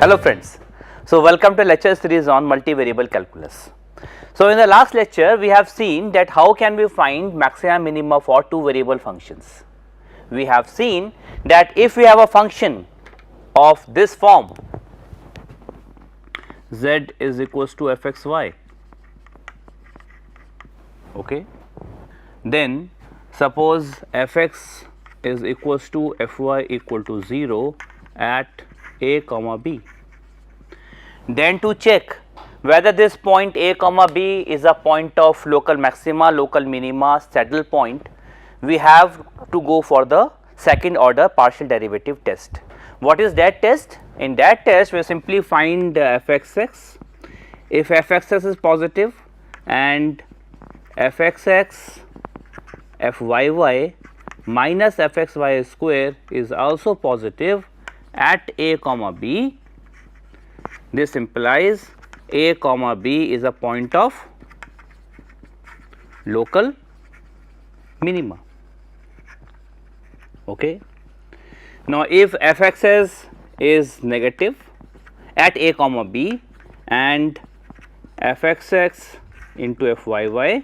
Hello friends, so welcome to lecture series on multivariable calculus. So in the last lecture we have seen that how can we find maxima and minima for two variable functions. We have seen that if we have a function of this form z is equals to fxy, okay, then suppose fx is equals to fy equal to 0 at a comma b. Then to check whether this point a comma b is a point of local maxima, local minima, saddle point, we have to go for the second order partial derivative test. What is that test? In that test we simply find fxx. If fxx is positive and fxx fyy minus fxy square is also positive at a comma b, this implies a comma b is a point of local minima. Okay. Now, if fxs is negative at a comma b and fxx into fyy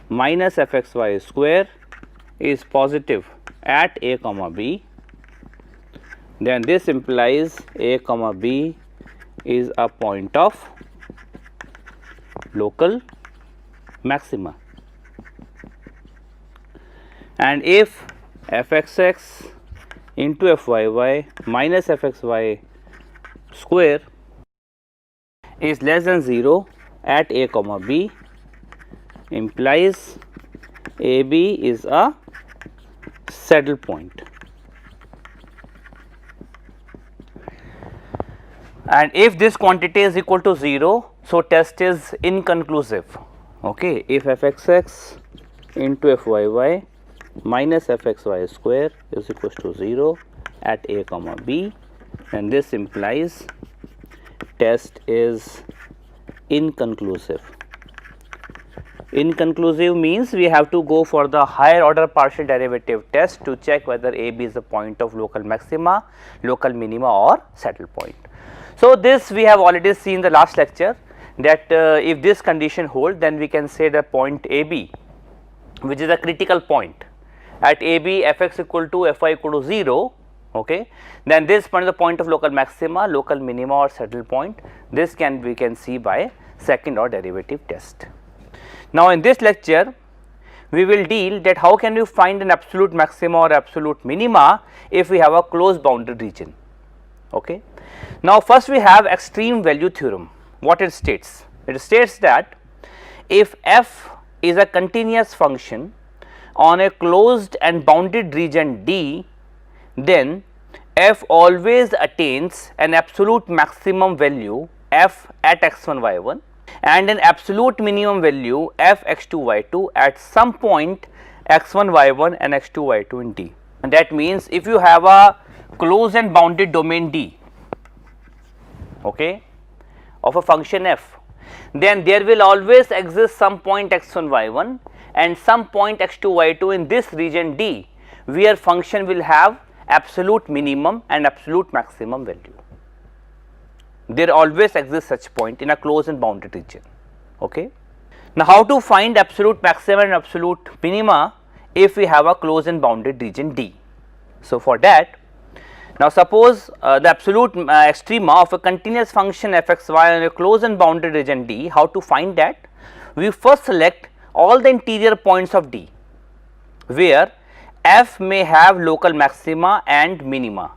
minus fxy square is positive at a comma b, then this implies a comma b is a point of local maxima. And if fxx into fyy minus fxy square is less than 0 at a comma b, implies ab is a saddle point. And if this quantity is equal to 0, so test is inconclusive. Okay. If fxx into fyy minus fxy square is equals to 0 at a comma b, then this implies test is inconclusive. Inconclusive means we have to go for the higher order partial derivative test to check whether ab is the point of local maxima, local minima or saddle point. So this we have already seen in the last lecture that if this condition hold, then we can say the point AB, which is a critical point. At AB fx equal to fy equal to 0, okay, then this point is the point of local maxima, local minima or saddle point. This we can see by second order derivative test. Now in this lecture we will deal that how can we find an absolute maxima or absolute minima if we have a closed bounded region. Okay. Now first we have extreme value theorem. What it states? It states that if f is a continuous function on a closed and bounded region D, then f always attains an absolute maximum value f at x1 y1 and an absolute minimum value f x2 y2 at some point x1 y1 and x2 y2 in D. And that means if you have a closed and bounded domain D, okay, of a function f, then there will always exist some point x1 y1 and some point x2 y2 in this region D, where function will have absolute minimum and absolute maximum value. There always exists such point in a closed and bounded region. Okay. Now how to find absolute maxima and absolute minima if we have a closed and bounded region D? So for that, now suppose the absolute extrema of a continuous function fxy on a closed and bounded region D, how to find that? We first select all the interior points of D where f may have local maxima and minima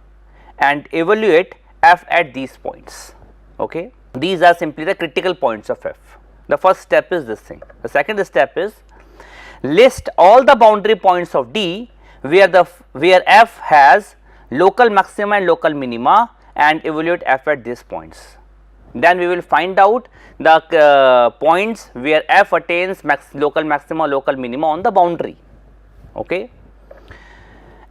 and evaluate f at these points. Okay. These are simply the critical points of f. The first step is this thing. The second step is list all the boundary points of D where f has local maxima and local minima and evaluate f at these points. Then we will find out the points where f attains local maxima, local minima on the boundary. Okay.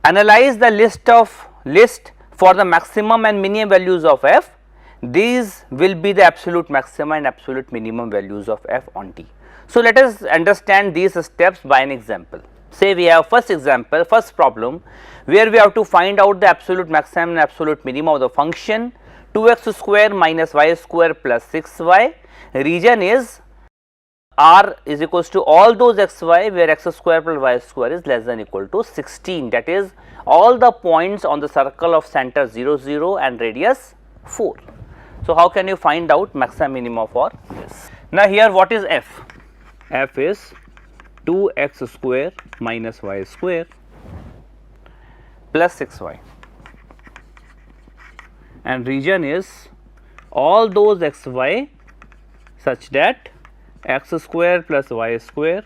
Analyze the list for the maximum and minimum values of f. These will be the absolute maxima and absolute minimum values of f on D. So let us understand these steps by an example. Say we have first example, first problem where we have to find out the absolute maximum and absolute minimum of the function 2x square minus y square plus 6y. Region is R is equals to all those xy where x square plus y square is less than equal to 16, that is all the points on the circle of center 0 0 and radius 4. So, how can you find out maximum minima for this? Now, here what is f? F is 2x square minus y square plus 6y, and region is all those xy such that x square plus y square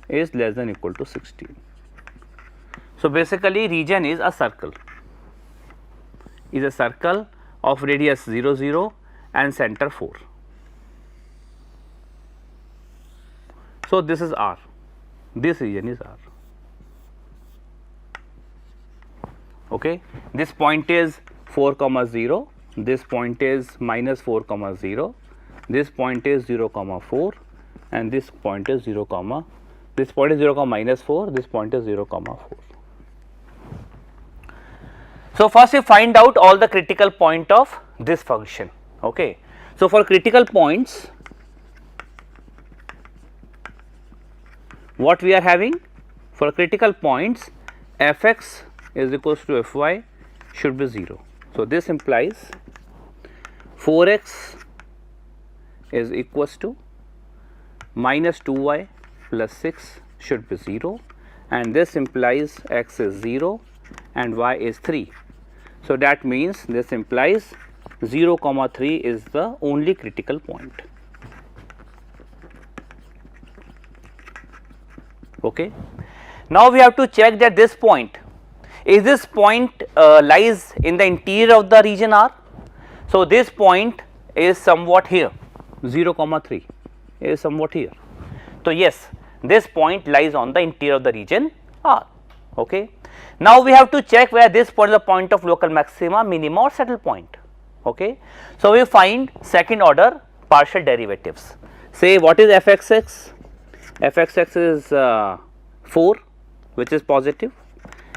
is less than equal to 16. So, basically region is a circle of radius 0 0 and center 4. So, this is R, this region is R. Okay. This point is 4 comma 0, this point is minus 4 comma 0, this point is 0 comma 4, and this point is 0 comma, this point is 0 comma minus 4, this point is 0 comma 4. So, first we find out all the critical point of this function. Okay. So, for critical points, what we are having? For critical points, fx is equals to fy should be 0. So, this implies 4x is equals to minus 2y plus 6 should be 0, and this implies x is 0 and y is 3. So, that means this implies 0 comma 3 is the only critical point. Okay. Now, we have to check that this point, is this point lies in the interior of the region R. So, this point is somewhat here, 0 comma 3 is somewhat here. So, yes, this point lies on the interior of the region R. Okay. Now, we have to check whether this point is the point of local maxima, minima or saddle point. Okay. So, we find second order partial derivatives. Say what is fxx? Fxx is 4, which is positive,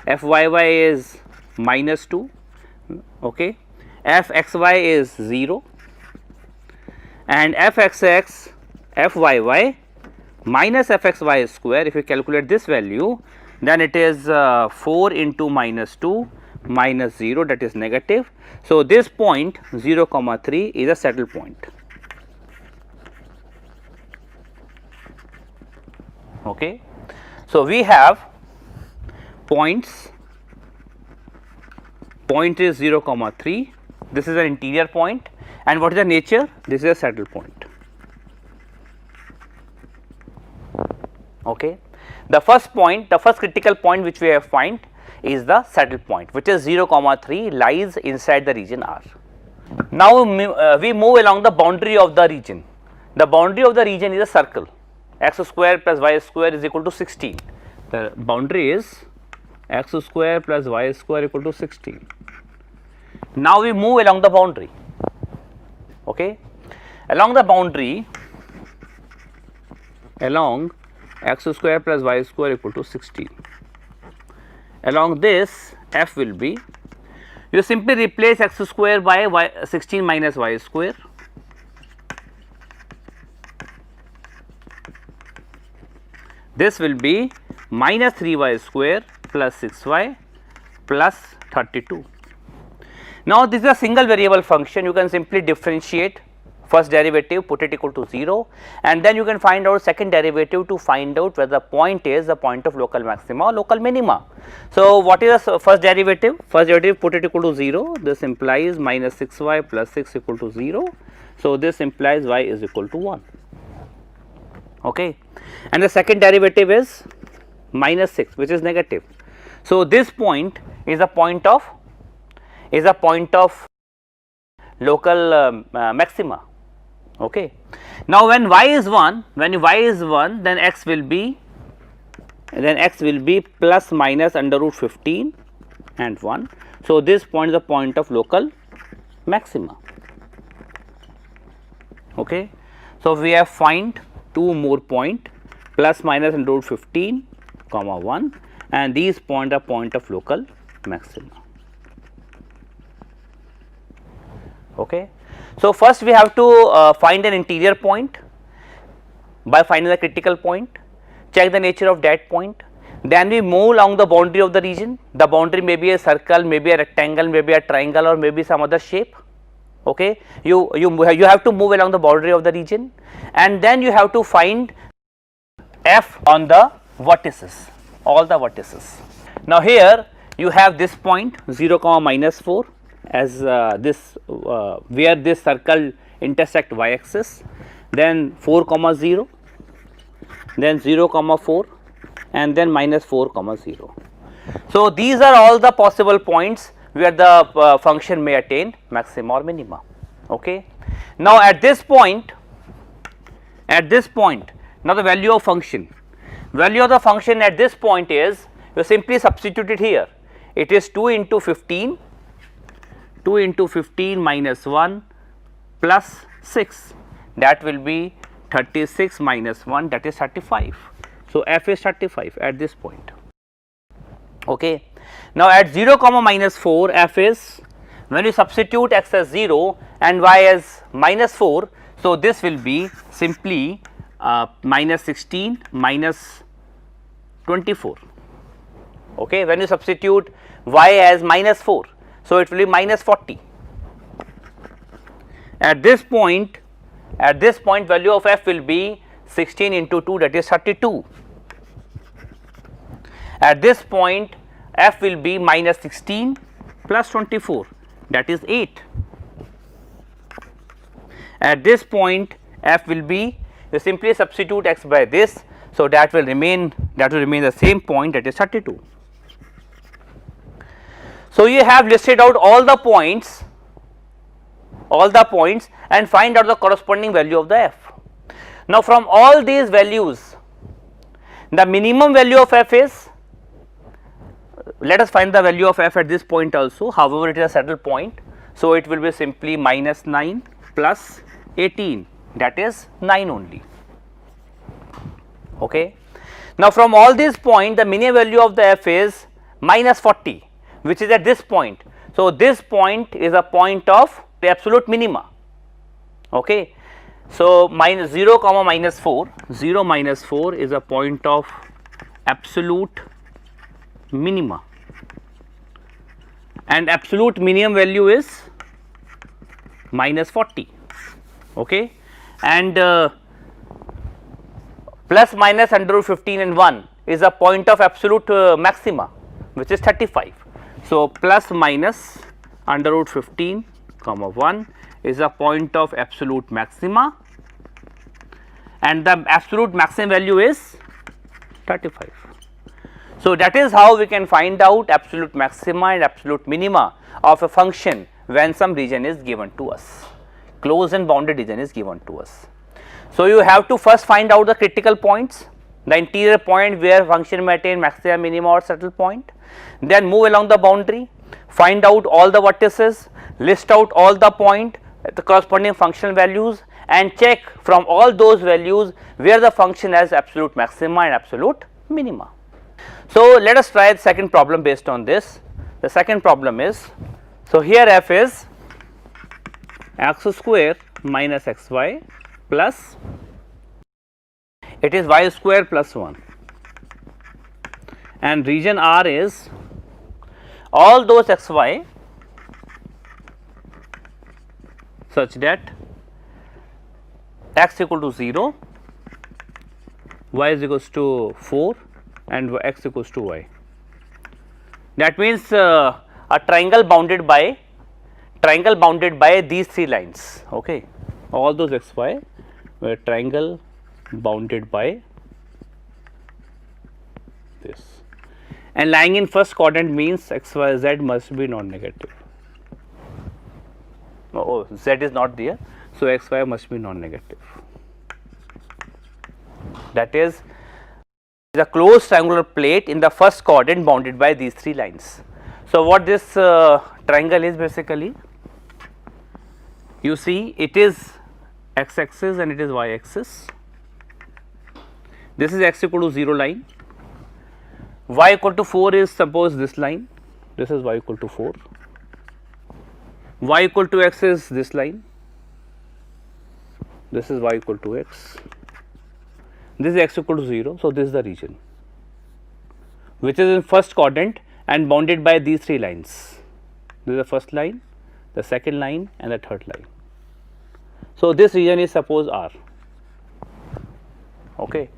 fyy is minus 2, okay. Fxy is 0, and fxx fyy minus fxy square. If you calculate this value, then it is 4 into minus 2 minus 0, that is negative. So, this point 0 comma 3 is a saddle point. Okay. So, we have points, point is 0 comma 3, this is an interior point, and what is the nature? This is a saddle point. Okay. The first point, the first critical point which we have find is the saddle point, which is 0 comma 3 lies inside the region R. Now, we move along the boundary of the region. The boundary of the region is a circle, x square plus y square is equal to 16. The boundary is x square plus y square equal to 16. Now, we move along the boundary. Okay. Along the boundary, along x square plus y square equal to 16. Along this, f will be, you simply replace x square by y 16 minus y square. This will be minus 3y square plus 6y plus 32. Now, this is a single variable function, you can simply differentiate first derivative, put it equal to 0, and then you can find out second derivative to find out whether the point is the point of local maxima or local minima. So, what is the first derivative? First derivative, put it equal to 0, this implies minus 6y plus 6 equal to 0. So, this implies y is equal to 1. Okay. And the second derivative is minus 6, which is negative. So, this point is a point of local maxima. Okay. Now, when y is 1, then x will be plus minus under root 15 and 1. So, this point is the point of local maxima. Okay. So, we have find two more point plus minus under root 15 comma 1, and these point are point of local maxima. Okay. So, first we have to find an interior point by finding the critical point, check the nature of that point, then we move along the boundary of the region. The boundary may be a circle, may be a rectangle, may be a triangle, or maybe some other shape. Okay. You have to move along the boundary of the region, and then you have to find f on the vertices, all the vertices. Now, here you have this point 0 comma minus 4 as this where this circle intersect y axis, then 4 comma 0, then 0 comma 4, and then minus 4 comma 0. So, these are all the possible points where the function may attain maxima or minima. Okay. Now, at this point, now the value of function, value of the function at this point is, you simply substitute it here. It is 2 into 15, 2 into 15 minus 1 plus 6, that will be 36 minus 1, that is 35. So, f is 35 at this point. Okay. Now, at 0 comma minus 4, f is, when you substitute x as 0 and y as minus 4, so this will be simply minus 16 minus 24. Okay. When you substitute y as minus 4, so it will be minus 40. At this point value of f will be 16 into 2, that is 32. At this point f will be minus 16 plus 24, that is 8. At this point f will be, you simply substitute x by this, so that will remain the same point, that is 32. So, you have listed out all the points and find out the corresponding value of the f. Now, from all these values, the minimum value of f is, let us find the value of f at this point also, however it is a saddle point. So, it will be simply minus 9 plus 18, that is 9 only. Okay. Now, from all these points, the minimum value of the f is minus 40, which is at this point. So, this point is a point of the absolute minima. Okay. So, minus 0 comma minus 4, 0 minus 4 is a point of absolute minima, and absolute minimum value is minus 40. Okay. And plus minus under root 15 and 1 is a point of absolute maxima, which is 35. So, plus minus under root 15 comma 1 is a point of absolute maxima, and the absolute maximum value is 35. So, that is how we can find out absolute maxima and absolute minima of a function when some region is given to us, closed and bounded region is given to us. So, you have to first find out the critical points, the interior point where function may attain maxima, minima or saddle point, then move along the boundary, find out all the vertices, list out all the point, the corresponding functional values, and check from all those values where the function has absolute maxima and absolute minima. So, let us try the second problem based on this. The second problem is, so here f is x square minus xy plus, it is y square plus 1, and region R is all those xy such that x equal to 0, y is equals to 4 and x equals to y. That means a triangle bounded by these 3 lines. Okay. All those xy were triangle bounded by this, and lying in first quadrant means xyz must be non-negative. Oh, z is not there, so xy must be non-negative. That is a closed triangular plate in the first quadrant bounded by these 3 lines. So, what this triangle is basically, you see it is x axis and it is y axis. This is x equal to 0 line, y equal to 4 is suppose this line, this is y equal to 4. y equal to x is this line, this is y equal to x, this is x equal to 0. So, this is the region which is in first quadrant and bounded by these three lines. This is the first line, the second line and the third line. So, this region is suppose R. Okay.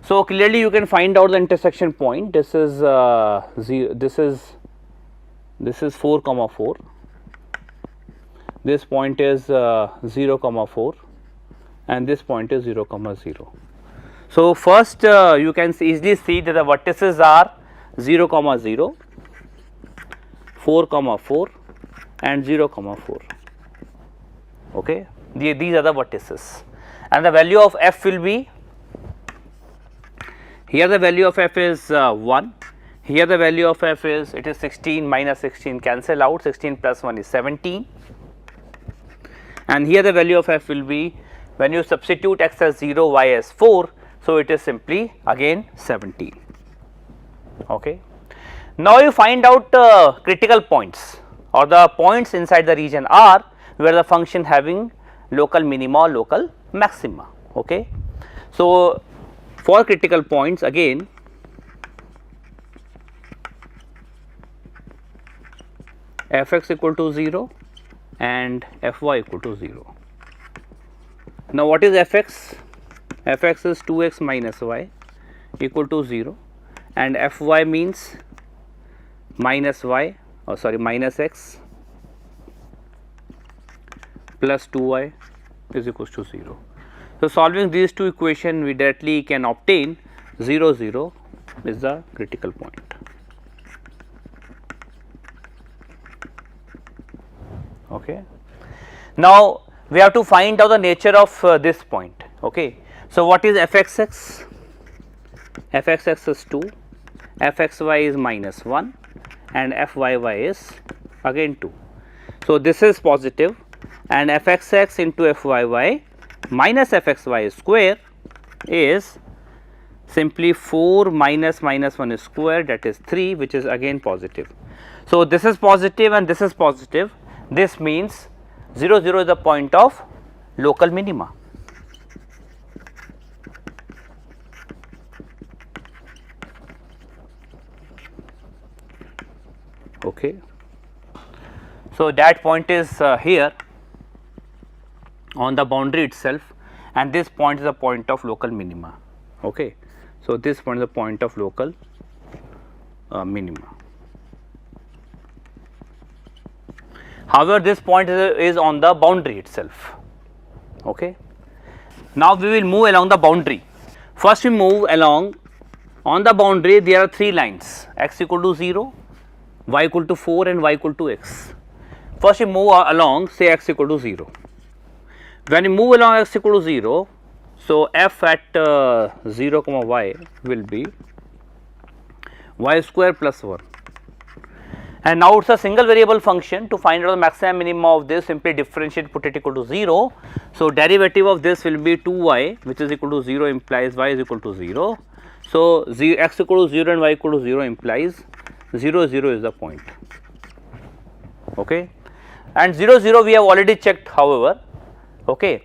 So, clearly you can find out the intersection point. This is 0, this is 4 comma 4, this point is 0 comma 4 and this point is 0 comma 0. So, first you can easily see that the vertices are 0 comma 0, 4 comma 4 and 0 comma 4. Okay. These are the vertices and the value of f will be, here the value of f is 1, here the value of f is, it is 16 minus 16 cancel out, 16 plus 1 is 17 and here the value of f will be, when you substitute x as 0, y as 4, so it is simply again 17. Okay. Now, you find out critical points or the points inside the region R where the function having local minima or local maxima. Okay. So, for critical points again f(x) equal to 0 and f(y) equal to 0. Now, what is f(x)? f(x) is 2x minus y equal to 0 and f(y) means minus y, or sorry, minus x plus 2y is equals to 0. So, solving these two equations we directly can obtain 0 0 is the critical point. Okay. Now, we have to find out the nature of this point. Okay. So, what is f(x)? f(x)(x) is 2, f(xy) is minus 1 and f(y)(y) is again 2. So, this is positive and f(x)(x) into f(y)(y) minus f(xy) square is simply 4 minus 1 is square, that is 3, which is again positive. So, this is positive and this is positive, this means 0 0 is the point of local minima. Okay. So, that point is here on the boundary itself and this point is the point of local minima. Okay. So, this point is the point of local minima. However, this point is on the boundary itself. Okay. Now, we will move along the boundary. First we move along on the boundary, there are three lines, x equal to 0, y equal to 4 and y equal to x. First we move along, say x equal to 0. When you move along x equal to 0, so f at 0 comma y will be y square plus 1 and now it is a single variable function. To find out the maximum minimum of this, simply differentiate, put it equal to 0. So, derivative of this will be 2y which is equal to 0 implies y is equal to 0. So, x equal to 0 and y equal to 0 implies 0 0 is the point. Okay. And 0 0 we have already checked, however. Okay.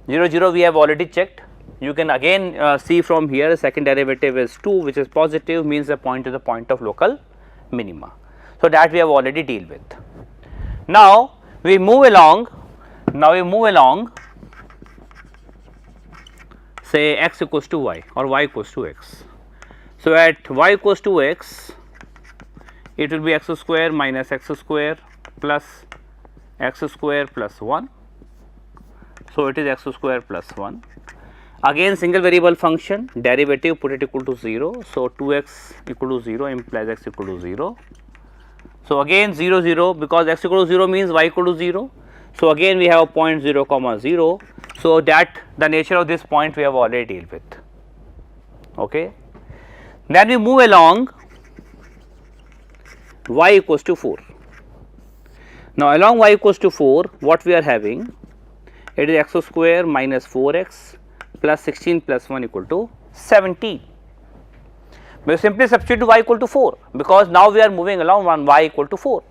0 0 we have already checked. You can again see from here, second derivative is 2 which is positive, means the point is the point of local minima. So, that we have already deal with. Now, we move along, say x equals to y or y equals to x. So, at y equals to x, it will be x square minus x square plus x square plus 1. So, it is x square plus 1. Again single variable function, derivative put it equal to 0. So, 2x equal to 0 implies x equal to 0. So, again 0 0, because x equal to 0 means y equal to 0. So, again we have a point 0 comma 0. So, that the nature of this point we have already dealt with. Okay. Then we move along y equals to 4. Now, along y equals to 4, what we are having? It is x square minus 4x plus 16 plus 1 equal to 17. We simply substitute y equal to 4, because now we are moving along on y equal to 4.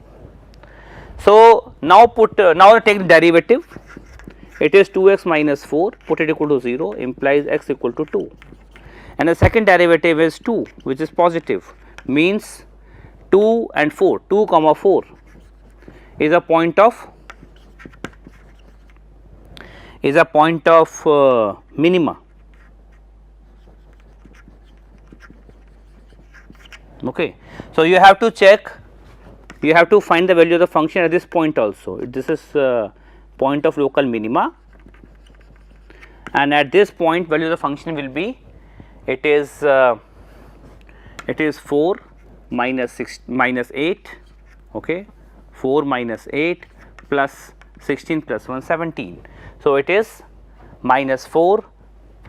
So, now now take the derivative, it is 2x minus 4, put it equal to 0, implies x equal to 2, and the second derivative is 2, which is positive, means 2 and 4, 2 comma 4 is a point of minima. Okay. So, you have to check, you have to find the value of the function at this point also. This is point of local minima, and at this point value of the function will be, it is 4 minus 8, okay, 4 minus 8 plus 16 plus 1 17. So, it is minus 4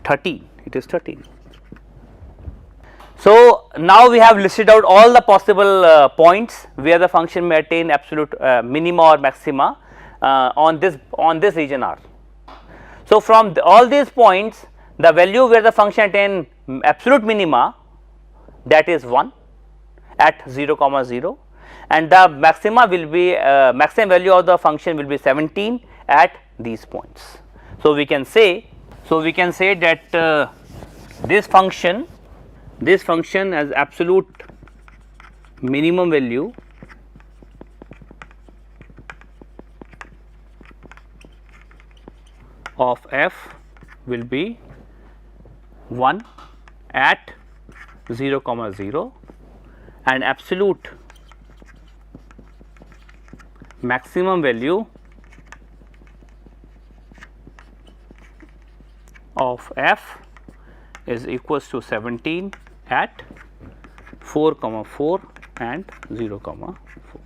13, it is 13. So, now we have listed out all the possible points where the function may attain absolute minima or maxima on this region R. So, from all these points, the value where the function attain absolute minima, that is 1 at 0 comma 0, and the maxima will be maximum value of the function will be 17 at these points. So, we can say that this function has absolute minimum value of f will be 1 at 0 comma 0, and absolute maximum value of f is equals to 17 at 4 comma 4 and 0 comma 4.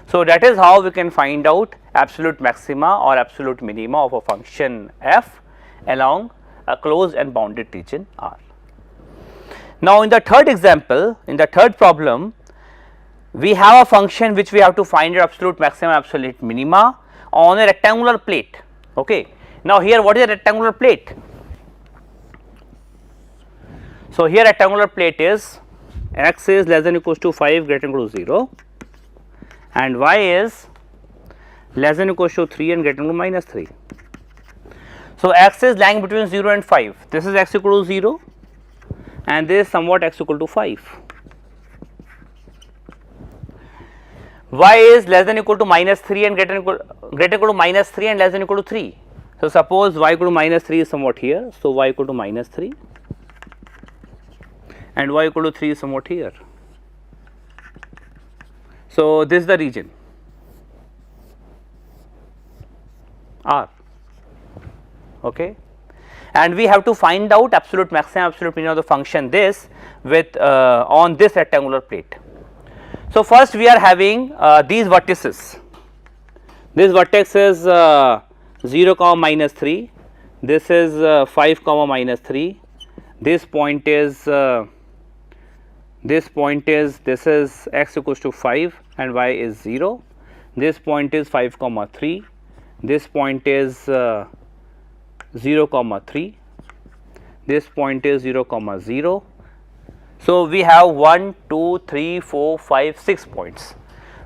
So, that is how we can find out absolute maxima or absolute minima of a function f along a closed and bounded region R. Now, in the third example, in the third problem, we have a function which we have to find absolute maxima, absolute minima on a rectangular plate. Okay. Now, here what is a rectangular plate? So, here rectangular plate is x is less than equals to 5 greater than equal to 0, and y is less than equals to 3 and greater than minus 3. So, x is lying between 0 and 5, this is x equal to 0 and this is somewhat x equal to 5. Y is less than equal to minus 3 and greater equal to minus 3 and less than equal to 3. So, suppose y equal to minus 3 is somewhat here. So, y equal to minus 3 and y equal to 3 is somewhat here. So, this is the region R, okay, and we have to find out absolute maximum, absolute minimum of the function this with on this rectangular plate. So, first we are having these vertices. This vertex is 0 comma minus 3, this is 5 comma minus 3, this point is this is x equals to 5 and y is 0, this point is 5 comma 3, this point is 0 comma 3, this point is 0 comma 0. So, we have 1, 2, 3, 4, 5, 6 points.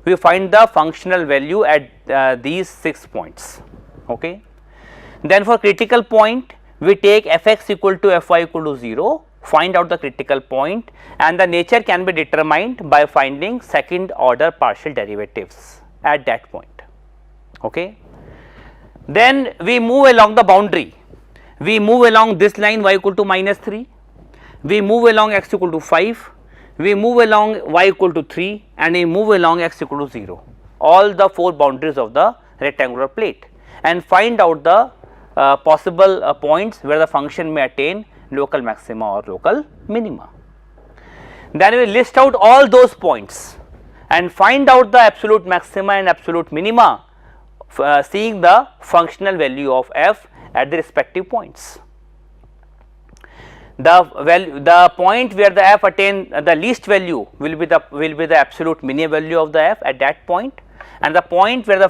We find the functional value at these 6 points. Okay. Then for critical point, we take f(x) equal to fy equal to 0, find out the critical point, and the nature can be determined by finding second order partial derivatives at that point. Okay. Then we move along the boundary, we move along this line y equal to minus 3, we move along x equal to 5, we move along y equal to 3, and we move along x equal to 0, all the 4 boundaries of the rectangular plate, and find out the possible points where the function may attain local maxima or local minima. Then we list out all those points and find out the absolute maxima and absolute minima seeing the functional value of f at the respective points. The point where the f attain the least value will be the absolute minimum value of the f at that point, and the point where the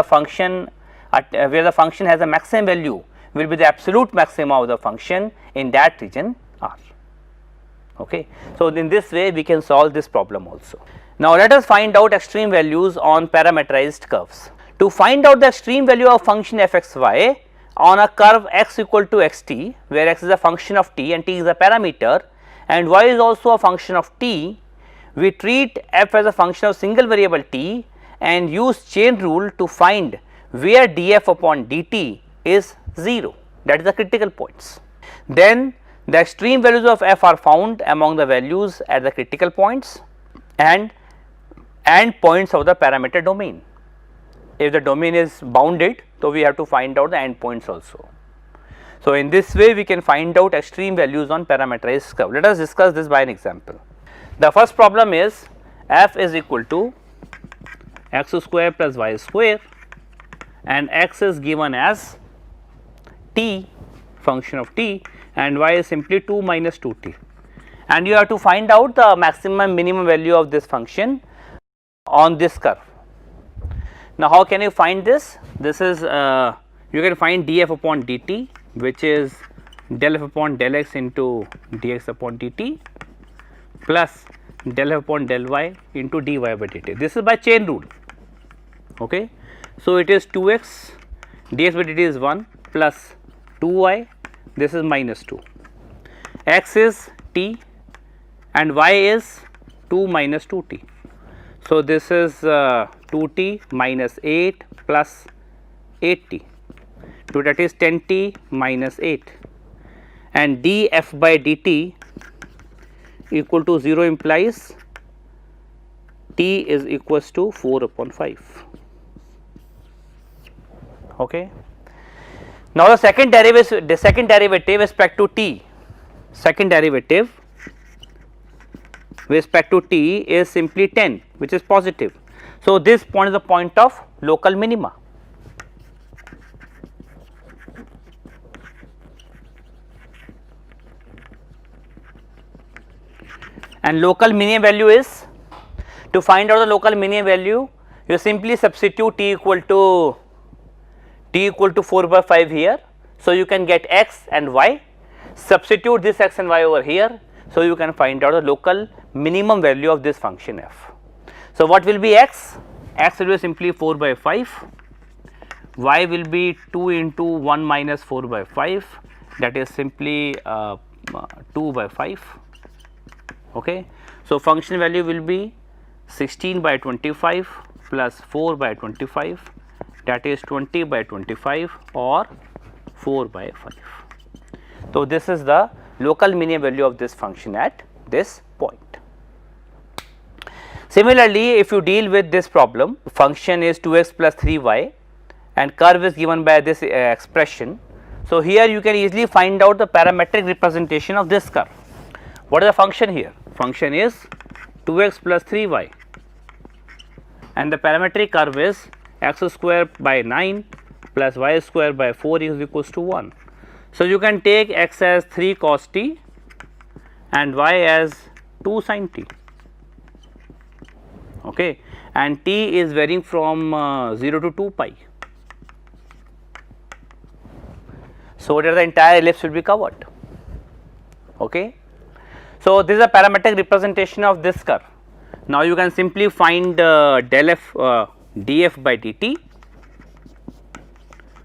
function has a maximum value will be the absolute maxima of the function in that region R. Okay. So, in this way we can solve this problem also. Now let us find out extreme values on parameterized curves. To find out the extreme value of function fxy on a curve x equal to xt, where x is a function of t and t is a parameter and y is also a function of t, we treat f as a function of single variable t and use chain rule to find where df upon dt is 0, that is the critical points. Then the extreme values of f are found among the values at the critical points and points of the parameter domain. If the domain is bounded, so we have to find out the endpoints also. So in this way we can find out extreme values on parameterized curve. Let us discuss this by an example. The first problem is f is equal to x square plus y square and x is given as t, function of t, and y is simply 2 minus 2t, and you have to find out the maximum minimum value of this function on this curve. Now how can you find this? This is you can find df upon dt, which is del f upon del x into dx upon dt plus del f upon del y into dy by dt. This is by chain rule. Okay. So it is 2x, dx by dt is 1 plus 2y, this is minus 2, x is t and y is 2 minus 2t. So this is 2t minus 8 plus 8t, so that is 10t minus 8, and df by dt equal to 0 implies t is equals to 4 upon 5. Okay. Now the second derivative with respect to t, second derivative with respect to t is simply 10, which is positive. So this point is the point of local minima. And local minimum value is, to find out the local minimum value, you simply substitute t equal to 4 by 5 here. So you can get x and y, substitute this x and y over here, so you can find out the local minimum value of this function f. So what will be x? X will be simply 4 by 5, y will be 2 into 1 minus 4 by 5, that is simply 2 by 5. Okay. So function value will be 16 by 25 plus 4 by 25, that is 20 by 25 or 4 by 5. So this is the local minimum value of this function at this point. Similarly, if you deal with this problem, function is 2x plus 3y and curve is given by this expression. So here you can easily find out the parametric representation of this curve. What is the function here? Function is 2x plus 3y and the parametric curve is x square by 9 plus y square by 4 is equals to 1. So you can take x as 3 cos t and y as 2 sin t. Okay, and t is varying from 0 to 2 pi. So that the entire ellipse will be covered. Okay. So this is a parametric representation of this curve. Now you can simply find del f df by dt,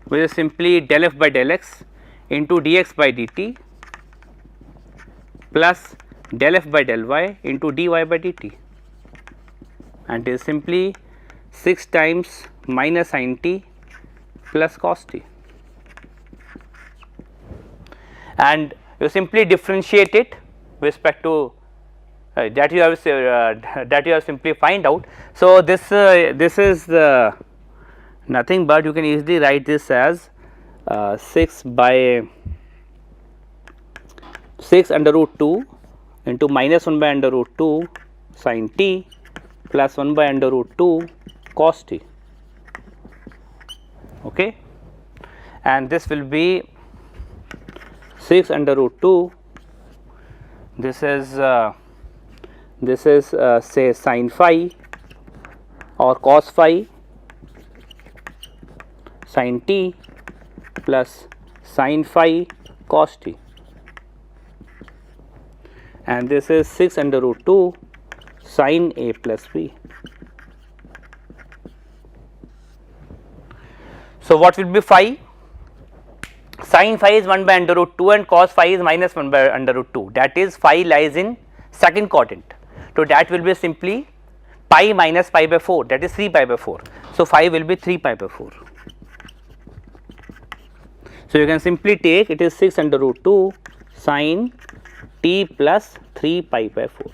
which is simply del f by del x into dx by dt plus del f by del y into dy by dt, and it is simply 6 times minus sin t plus cos t, and you simply differentiate it with respect to that you have simply find out. So this is nothing but you can easily write this as 6 by 6 under root 2 into minus 1 by under root 2 sin t plus 1 by under root 2 cos t. Okay, and this will be 6 under root 2. This is say sin phi or cos phi sin t plus sin phi cos t, and this is 6 under root 2 sin A plus B. So, what will be phi? Sin phi is 1 by under root 2 and cos phi is minus 1 by under root 2, that is phi lies in second quadrant. So, that will be simply pi minus pi by 4, that is 3 pi by 4. So, phi will be 3 pi by 4. So, you can simply take it is 6 under root 2 sin t plus 3 pi by 4.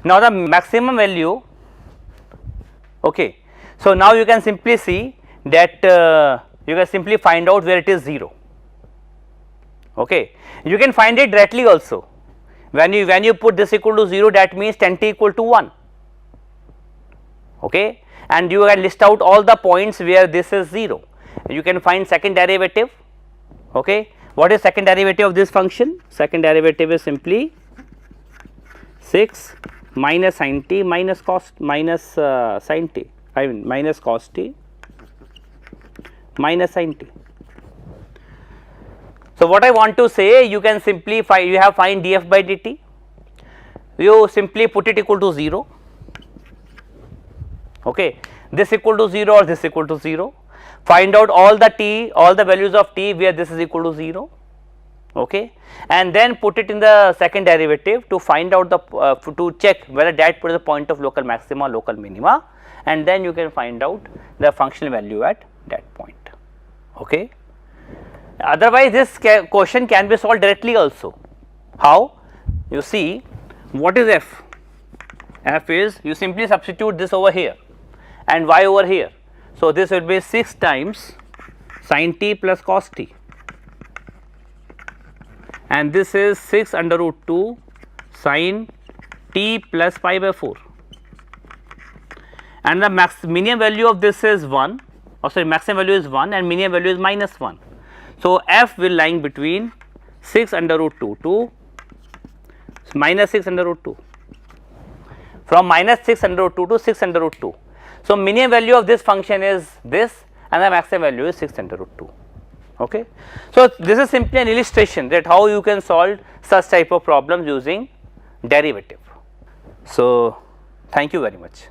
Now, the maximum value, okay. So, now you can simply see that you can simply find out where it is 0, okay. You can find it directly also. When you put this equal to 0, that means tan t equal to 1, okay, and you can list out all the points where this is 0. You can find second derivative, okay. What is second derivative of this function? Second derivative is simply 6 minus sin t minus cos minus sin t, I mean minus cos t minus sin t. So, what I want to say, you can simply find, you have find df by dt, you simply put it equal to 0, okay, this equal to 0 or this equal to 0, find out all the t, all the values of t where this is equal to 0, okay, and then put it in the second derivative to find out the to check whether that put the point of local maxima, local minima, and then you can find out the functional value at that point, okay. Otherwise, this question can be solved directly also. How? You see, what is f? F is, you simply substitute this over here and y over here. So, this will be 6 times sin t plus cos t, and this is 6 under root 2 sin t plus pi by 4, and the minimum value of this is 1, or sorry, maximum value is 1 and minimum value is minus 1. So, f will lying between 6 under root 2 to minus 6 under root 2, from minus 6 under root 2 to 6 under root 2. So, minimum value of this function is this and the maximum value is 6 under root 2, okay. So, this is simply an illustration that how you can solve such type of problems using derivative. So, thank you very much.